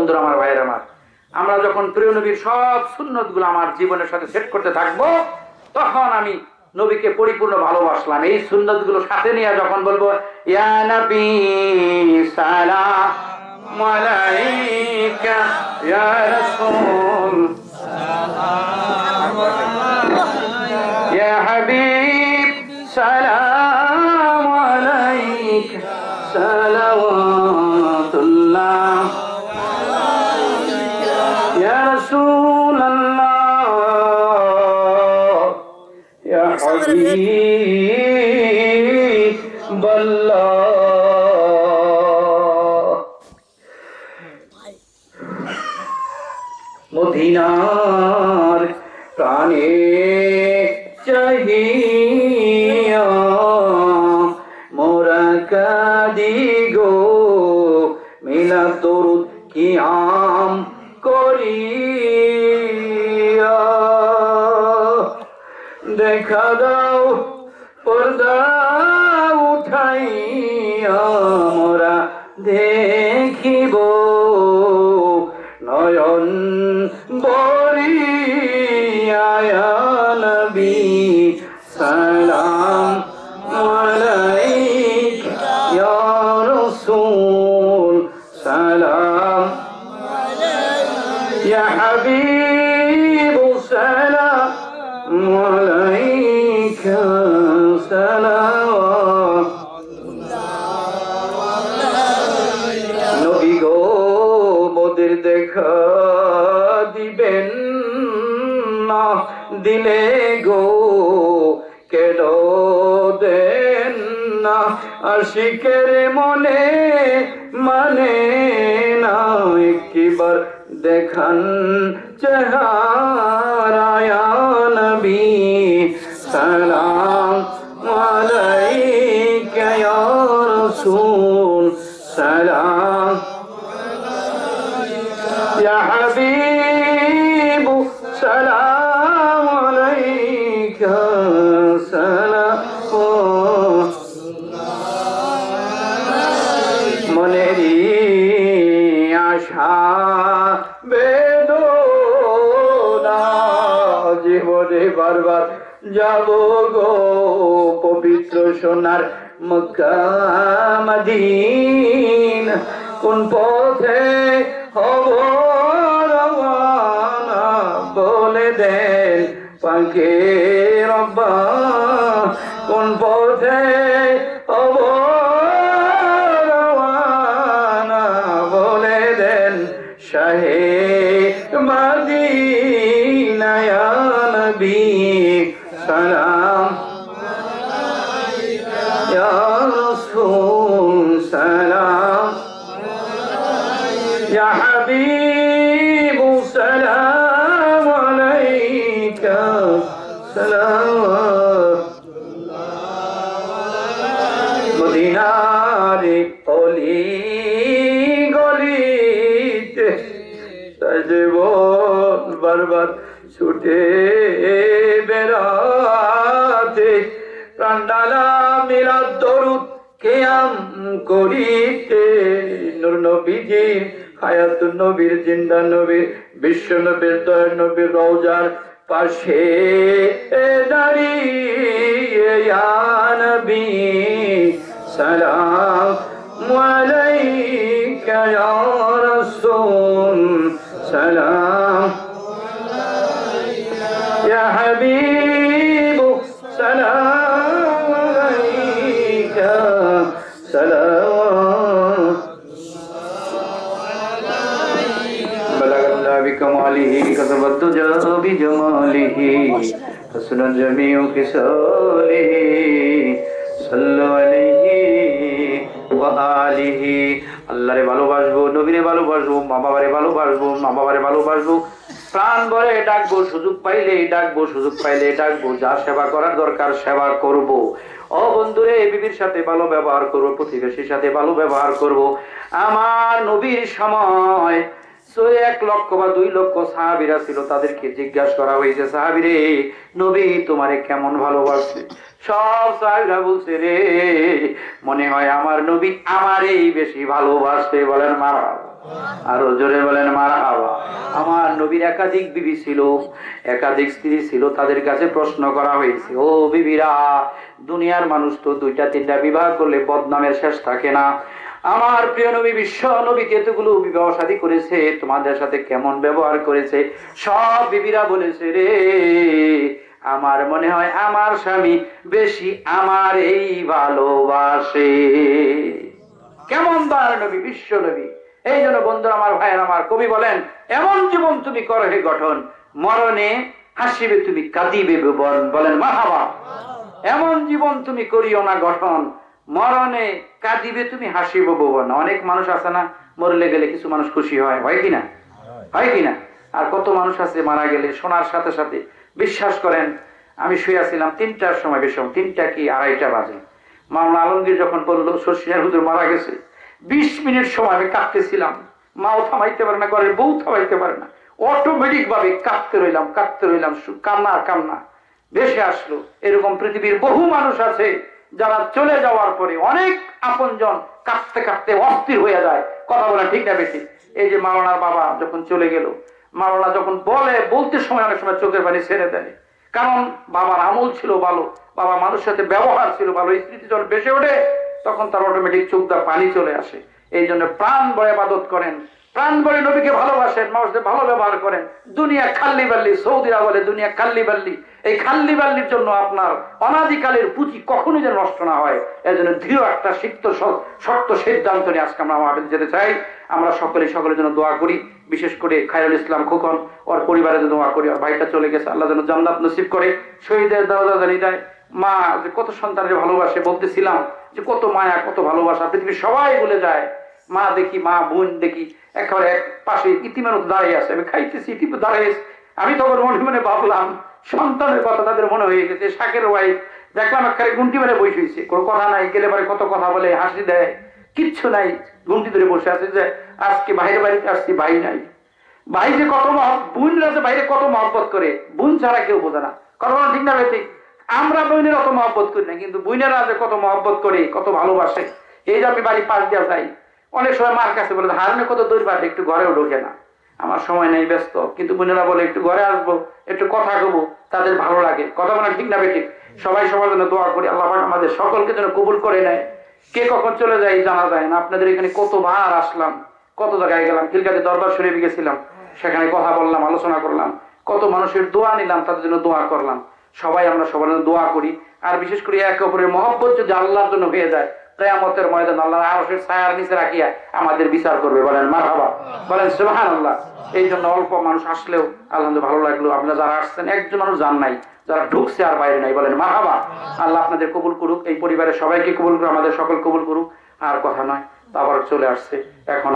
বন্ধুরা আমার, ভাইয়ের আমার, আমরা যখন প্রিয় নবীর সব সুন্নতগুলো আমার জীবনের সাথে সেট করতে থাকবো, তখন আমি নবীকে পরিপূর্ণ ভালোবাসলাম। এই সুন্নতগুলো সাথে নিয়ে যখন বলবো ইয়া নবী সালাম আলাইকা, ইয়া রাসূল সালাম আলাইকা, ইয়া হাবিব সালাম আলাইকা, সালাওয়াতুল্লাহ ইয়া রাসূলুল্লাহ, ইয়া হাবিবাল্লাহ। মদিনার প্রাণে চাহিয়া মোরা কাদি গো, মিলাদ দরুদ কিয়াম করিয়া। দেখা দাও পর্দা উঠাইয়া মোরা দেখিব নয়ন বরিয়া। ইয়া নবী সালাম আলাইকা, ইয়া রাসূল সালাম আলাইকা, ইয়া হাবিব সালাম আলাইকা, সালাওয়াতুল্লাহ। নবী গো মোদের দেখা দিবেন না, দিলে গো কেন দেন না? আশিকের মনে মানে না, একবার দেখান চেহারা। ইয়া নবী সালাম আলাইকা, ইয়া রাসূল সালাম, ইয়া হাবিব সালাম আলাইকা, সালাওয়াতুল্লাহ। মনেরই আশা বেদনা জীবনে বারবার যাব গো পবিত্র সোনার মক্কা মদিনা। কোন পথে হব রওয়ানা বলে দেন পাকে রব্বা। কোন পথে হব রওয়ানা বলে দেন শাহে মদিনা। ইয়া নবী সালাম আলাইকা, ইয়া রাসূল সালাম আলাইকা, ইয়া হাবিব সালাম আলাইকা, সালাওয়াতুল্লাহ। মদিনার অলি গলিতে জীবন বারবার ছুটে বেড়াতে, প্রাণডালা মিলাদ দরুদ কিয়াম করিতে। নূর নবীজির হায়াতুন নবীর, জিন্দা নবীর, বিশ্ব নবীর, দয়ার নবীর রওজার পাশে দাঁড়িয়ে ইয়া নবী সালাম আলাইকা, ইয়া রাসূল সালাম আলাইকা, ইয়া হাবিব সালাম আলাইকা, সালাওয়াতুল্লাহ। বালাগাল্লাহ বিকামালিহি কাসাবাত দুজা বিজামালিহি, হাসনা জামিউ খিসালিহি, সাল্লু আলাইহি ওয়া আলিহি। আল্লাহরে ভালোবাসবো, নবীরে ভালোবাসবো, মা বাবারে ভালোবাসবো, মা বাবারে ভালোবাসবো, প্রাণ ভরে ডাকবো, সুযোগ পাইলে ডাকবো, সুযোগ পাইলে ডাকবো, যা সেবা করার দরকার সেবা করব। ও বন্ধুরে, বিবির সাথে ভালো ব্যবহার করবো, প্রতিবেশীর সাথে ভালো ব্যবহার করব। আমার নবীর সময় 1 লক্ষ বা 2 লক্ষ সাহাবীরা ছিল, তাদেরকে জিজ্ঞাসা করা হয়েছে, সাহাবীরে নবী তোমারে কেমন ভালোবাসে? সব সাহাবীরা বলছে, রে মনে হয় আমার নবী আমারই বেশি ভালোবাসে। বলেন মারহাবা। আরো জোরে বলেন মারহাবা। আমার নবীর একাধিক বিবি ছিল, একাধিক স্ত্রী ছিল, তাদের কাছে প্রশ্ন করা হয়েছে, ও বিবিরা, দুনিয়ার মানুষ তো দুইটা তিনটা বিবাহ করলে বদনামের শেষ থাকে না, আমার প্রিয় নবী বিশ্ব নবী এতগুলো বিবাহ শাদী করেছে, তোমাদের সাথে কেমন ব্যবহার করেছে? সব বিবিরা বলেছে, রে আমার মনে হয় আমার স্বামী বেশি আমার এই ভালোবাসে। কেমন দয়ার নবী বিশ্ব নবী। এই জন্য বন্ধুরা আমার, ভাইয়ের আমার, কবি বলেন, এমন জীবন তুমি করো হে গঠন, মরণে হাসিবে তুমি কাঁদিবে ভুবন। বলেন মারহাবা। এমন জীবন তুমি করিও না গঠন, মরণে কাঁদিবে তুমি হাসিবে ভুবন। অনেক মানুষ আছে না, মরলে গেলে কিছু মানুষ খুশি হয়, হয় কিনা? হয় কিনা? আর কত মানুষ আছে মারা গেলে শোনার সাথে সাথে, বিশ্বাস করেন, আমি শুয়েছিলাম 3টার সময়, বেশ 3টা কি 2:30 বাজে, মাওলানা আলমগীর যখন বললো শশীনার হুজুর মারা গেছে, 20 মিনিট সময় আমি কাঁদতেছিলাম। মাও থামাইতে পারে না, ঘরের বউ থামাইতে পারে না, অটোমেটিক ভাবে কাঁদতে রইলাম, কান্না কান্না ভেসে আসলো। এরকম পৃথিবীর বহু মানুষ আছে যারা চলে যাওয়ার পরে অনেক আপনজন কাঁদতে কাঁদতে অস্থির হয়ে যায়। কথা বলা ঠিক না বেশি? এই যে মাওলানার বাবা যখন চলে গেল, মাওলানা যখন বলতে সময় অনেক সময় চোখের পানি ছেড়ে দেয়, কারণ বাবার আমল ছিল ভালো, বাবা মানুষের সাথে ব্যবহার ছিল ভালো, স্মৃতি যখন বেসে ওঠে তখন তার অটোমেটিক চোখ দিয়ে পানি চলে আসে। এই জন্য প্রাণ ভরে ইবাদত করেন, প্রাণ ভরে নবীকে ভালোবাসেন, মানুষদের ভালো ব্যবহার করেন। দুনিয়া খাল্লি বাল্লি, সৌদিরা বলে দুনিয়া খাল্লি বাল্লি। এই খাল্লি বাল্লির জন্য আপনার অনাদিকালের পুঁজি কখনো যেন নষ্ট না হয়, এই জন্য দৃঢ় একটা শক্ত সিদ্ধান্ত নিয়ে আজকে আমরা মাহফিল যেতে চাই। আমরা সকলের জন্য দোয়া করি, বিশেষ করে খায়রুল ইসলাম খোকন, ওর পরিবারের দোয়া করি, ওর ভাইটা চলে গেছে, আল্লাহ যেন জান্নাত নসিব করে, শহীদের দরজা জানিয়ে দেয়। মা যে কত সন্তানের ভালোবাসে, বলতেছিলাম যে কত মায়া কত ভালোবাসা, পৃথিবীর সবাই ভুলে যায়। মা দেখি, মা বোন দেখি একেবারে এক পাশে ইতিমের দাঁড়িয়ে আছে, আমি খাইতেছি, ইতিমে দাঁড়িয়ে, আমি তখন মনে মনে ভাবলাম সন্তানের কথা তাদের মনে হয়ে গেছে। শাকের ওয়াইফ দেখলাম একেবারে গুনটি মেরে বসে হয়েছে, কোনো কথা নাই, গেলে পরে কত কথা বলে, হাসি দেয়, কিচ্ছু নাই, গুনটি ধরে বসে আছে যে আজকে বাইরে বাড়িতে আসছি, ভাই নাই। ভাই যে কত বোনরা যে বাইরে কত মহব্বত করে, বোন ছাড়া কেউ বোঝে না। কথা বলা ঠিক না বেশি? আমরা বোনের অত মহব্বত করি না, কিন্তু বোনেরা যে কত মহব্বত করে, কত ভালোবাসে। এই যে আমি বাড়ি পাশ দিয়ে যাই, অনেক সময় মার কাছে বলে হারনে কত দূর পাঠে, একটু ঘরেও ঢোকে না, আমার সময় নেই, ব্যস্ত, কিন্তু বোনেরা বলে একটু ঘরে আসবো, একটু কথা কবো, তাদের ভালো লাগে। কথা বলা ঠিক না বেশি? সবাই সবার জন্য দোয়া করি, আল্লাহ পাক আমাদের সকলকে যেন কবুল করে নেয়। কে কখন চলে যায় জানা যায় না। আপনাদের এখানে কতবার আসলাম, কত জায়গায় গেলাম, খিলগাতে দরবার শরীফ গেছিলাম, সেখানে কথা বললাম, আলোচনা করলাম, কত মানুষের দোয়া নিলাম, তাদের জন্য দোয়া করলাম। সবাই আমরা সবার জন্য দোয়া করি। আর বিশেষ করে একে অপরের মহব্বত যদি আল্লাহর জন্য হয়ে যায়, কিয়ামতের ময়দান আল্লাহর আরশের ছায়ার নিচে রাখিয়া আমাদের বিচার করবে। বলেন মারহাবা, বলেন সুবহানাল্লাহ। এই জন্য অল্প মানুষ আসলেও আলহামদুলিল্লাহ ভালো লাগলো। আপনারা যারা আসছেন, একজন মানুষ যান নাই, যারা ঢুকছে আর বাইরে নাই, বলেন মারহাবা। আল্লাহ আপনাদের কবুল করুক, এই পরিবারের সবাইকে কবুল করুক, আমাদের সকল কবুল করুক। আর কথা নয়, আবার চলে আসছে এখন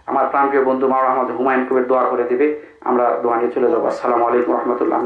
আমার প্রাণপ্রিয় বন্ধু মাওলানা আহমদ হুমায়ুন কবির দোয়া করে দিবে, আমরা দোয়া নিয়ে চলে যাবো। আসসালামু আলাইকুম রহমতুল্লাহ।